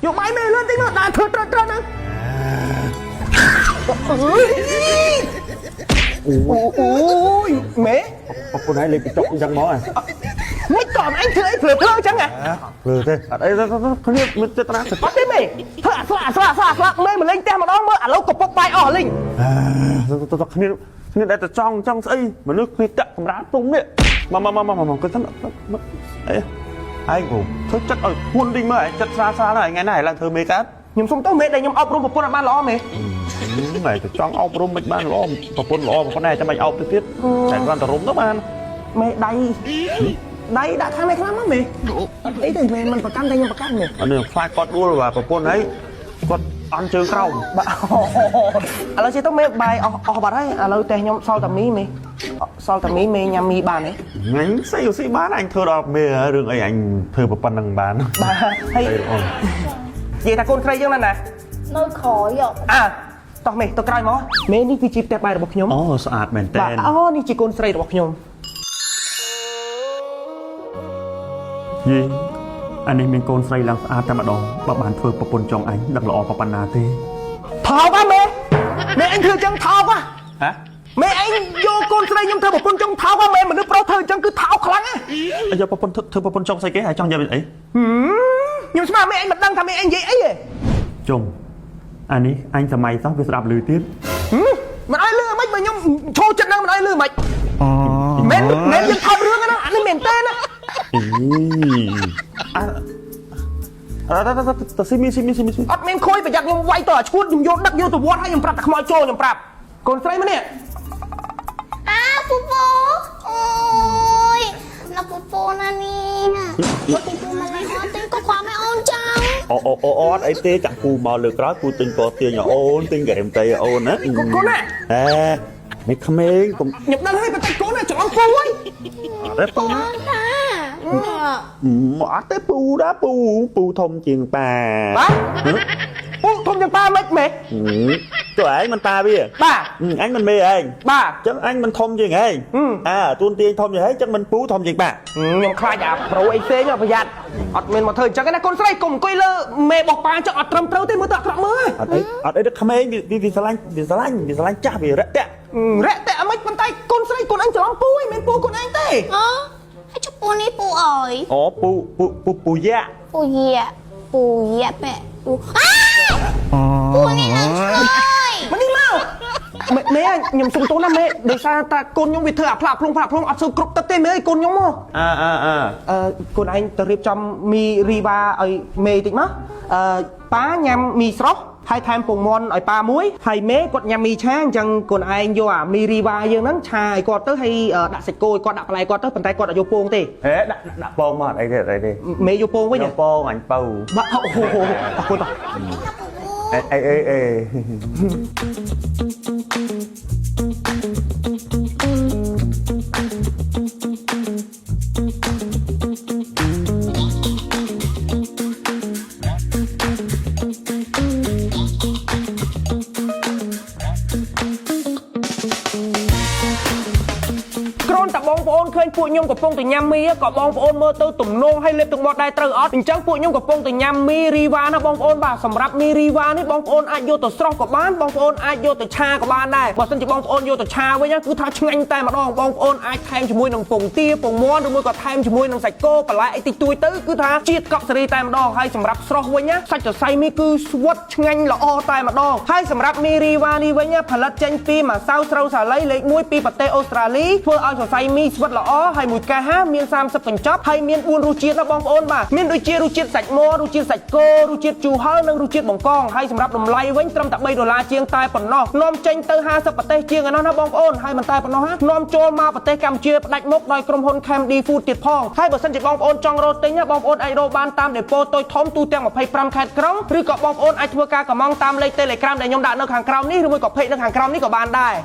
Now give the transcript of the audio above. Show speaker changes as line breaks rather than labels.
យកបាយមេលឿនតិចមកដាក់ធ្វើត្រឹមហ្នឹងអូយមេ
ប្រពន្ធឯងលេងកញ្ចក់អញ្ចឹងមកហ៎
មិនក៏អញធ្វើអីភ្លើអញ្ចឹងហ៎
ភ្លើទេអត់អីគ្នាមានចេតនា
អត់ទេមេធ្វើអាស្លាមេមកលេងផ្ទះម្ដងមើលឥឡូវកំពុកបាយអស់លេង
គ្នាដែលតែចង់ស្អីមនុស្សគ្នាតាក់កម្រាលពុំនេះមកគាត់ថាអីឯងអូធ្វើចិត្តឲ្យហ៊ុនតិចមើលឯងចិត្តស្រាលហើយថ្ងៃណាឡើងធ្វើមេកើត
ខ្ញុំសុំទៅមេដែលខ្ញុំអប់រំប្រពន្ធឲ្យបានល្អមេ
តែចង់អប់រំមិនបានល្អប្រពន្ធល្អប្រពន្ធឯងចាំបាច់អប់ទៅទៀតតែគាត់ទៅរុំទៅបាន
មេដៃដាក់ខាងនេះខ្លាំងមកមេអត់អីទេមេមិនប្រកាន់តែខ្ញុំប្រកាន់មេ
អានេះខ្លាចគាត់ដួលបាទប្រពន្ធឯងគាត់អន់ជើងក្រោម
បាទឥឡូវជិះទៅមេបាយអស់បាត់ហើយឥឡូវតែខ្ញុំសល់តែមីមេញ៉ាំមីបានទេ
ញ៉ាំស៊ីបានអញធ្វើដល់មេរឿងអីអញធ្វើប៉ុណ្្នឹងបាន
បាទហើយនិយាយថាកូនស្រីយើងណា
នៅក្រោយ
តោះមេទៅក្រោយមកមេនេះគឺជាផ្ទះបាយរបស់ខ្ញុំ
អូស្អាតមែនតើ
អូនេះជាកូនស្រីរបស់ខ្ញុំ
យីអានេះមានកូនស្រីឡើងស្អាតតែម្ដងបើបានធ្វើប្រពន្ធចង់អញដឹងល្អប៉ុណ្ណាទេ
ថោកហ៎មេអញធ្វើចឹងថោកហ៎មេអញយកកូនស្រីខ្ញុំធ្វើប្រពន្ធចង់ថោកហ៎មេមនុស្សប្រុសធ្វើចឹងគឺថោកខ្លាំងហ៎
យកប្រពន្ធធ្វើប្រពន្ធចង់ស្អីគេហើយចង់យកអី
ខ្ញុំស្មានមេអញមិនដឹងថាមេអញនិយាយអីទេ
ចុងអានេះអញសម័យសោះវាស្ដាប់ឮទៀត
មិនឲ្យលឺមិនបើខ្ញុំឈោចិត្តនឹងមិនឲ្យលឺមិនមែនយើងថតរឿងហ្នឹងអានេះមែនទេណា
តើស៊ីមី
អត់មានខួយប្រយ័ត្នខ្ញុំវាយទៅអាឈួតខ្ញុំយកដឹកយកទៅវត្តហើយខ្ញុំប្រាប់តែខ្មោចចូលខ្ញុំប្រាប់កូនស្រីម្នាក់
ពូអូយណាពូណានេះណាពូមកលេងអត់ទិញក៏ខ្វះឲ្យអូនចាំ
អត់អីទេចាក់ពូមកលើក្រោយពូទិញពណ៌ទាញឲ្យអូនទិញហ្គេមតៃឲ្យអូនណា
កូនណា
នេះក្មេង
ខ្ញុំដឹងហើយបើតែកូនណាច្រឡំពូហើយ
ពូមកអត់ទេពូដែរពូធំជាងប៉ា
ពូធំជាងប៉ាមិនម៉េច
តើឯងមិនប៉ាវា
បាទ
អញមិនមេឯង
បាទ
ចឹងអញមិនធំជាងឯងទួនទាញធំជាងឯងចឹងមិនពូធំជាងប៉ា
ខ្ញុំខ្លាចអាប្រូអីផ្សេងប្រយ័ត្នអត់មានមកធ្វើអញ្ចឹងណាកូនស្រីកុំអង្គុយលើមេរបស់ប៉ាចឹងអត់ត្រឹមត្រូវទេមើលទៅអត់ត្រឹមមើល
អត់អីក្មេងវាស្រឡាញ់ចាស់វារាក់តាក់
អមិនប៉ុន្តែកូនស្រីកូនអញច្រឡំពូឯងមិនពូកូនឯងទេ
ហើយជពូនេះពូអើយ
អូពូយ៉ា
ប៉ែពូនេះឡើងឆ្លើយ
មកនេះមកមេខ្ញុំសុំទោសណាមេដោយសារតាកូនខ្ញុំវាធ្វើអាផ្លាក់ភ្លុងអត់សូវគ្រប់ទឹកទេមេអើយកូនខ្ញុំមកកូនឯងទៅរៀបចំមីរីវ៉ាឲ្យមេតិចមកប៉ាញ៉ាំមីស្រស់ហើយថែមពងមាន់ឲ្យប៉ាមួយហើយមេគាត់ញ៉ាំមីឆាអញ្ចឹងកូនឯងយកអាមីរីវ៉ាយើងហ្នឹងឆាឲ្យគាត់ទៅហើយដាក់សាច់គោឲ្យគាត់ដាក់បន្លែគាត់ទៅប៉ុន្តែគាត់អត់យកពងទេ
ដាក់ពងមកអីទេ
មេយកពងវិញ
ពងអញបើ
បាទអូអរគុណតោះ
អេ
បងប្អូនឃើញពួកខ្ញុំកំពុងតែញ៉ាំមីក៏បងប្អូនមើលទៅទំនងឲ្យលេបទឹកមាត់ដែរត្រូវអត់អញ្ចឹងពួកខ្ញុំកំពុងតែញ៉ាំមីរីវ៉ាណាបងប្អូនបាទសម្រាប់មីរីវ៉ានេះបងប្អូនអាចយកទៅស្រស់ក៏បានបងប្អូនអាចយកទៅឆាក៏បានដែរបើមិនជាបងប្អូនយកទៅឆាវិញគឺថាឆ្ងាញ់តែម្ដងបងប្អូនអាចថែមជាមួយនឹងពងទាពងមាន់ឬមួយក៏ថែមជាមួយនឹងសាច់គោបន្លែអីតិចតួចទៅគឺថាជាតិកប់សេរីតែម្ដងហើយសម្រាប់ស្រស់វិញសាច់សរសៃមីគឺស្វិតឆ្ងាញ់ល្អតែម្ដងហើយសម្រាប់មីរីវ៉ានេះវិញផលិតចេញពីម្សៅស្រូវសាលីលេខ1ពីប្រទេសអូស្ត្រាលីធ្វើឲ្យសរសៃមីស្វិតល្អហើយមួយកែហាមាន30កញ្ចប់ហើយមាន4រសជាតិណាបងប្អូនបាទមានដូចជារសជាតិសាច់មាន់រសជាតិសាច់គោរសជាតិជូរហឹរនិងរសជាតិបង្កងហើយសម្រាប់តម្លៃវិញត្រឹមតែ$3ជាងតែប៉ុណ្ណោះនាំចេញទៅ50ប្រទេសជាងឯណោះណាបងប្អូនហើយមិនតែប៉ុណ្ណោះនាំចូលមកប្រទេសកម្ពុជាផ្ដាច់មុខដោយក្រុមហ៊ុន Camdy Food ទៀតផងហើយបើសិនជាបងប្អូនចង់រកទិញបងប្អូនអាចរកបានតាមដេប៉ូតូចធំទូទាំង25ខេត្តក្រុងឬក៏បងប្អូនអាចធ្វើការកម្មង់តាមលេខ Telegram ដែលខ្ញុំដាក់នៅខាងក្រោមនេះឬមួយក៏ Page នៅខាងក្រោមនេះក៏បានដែរ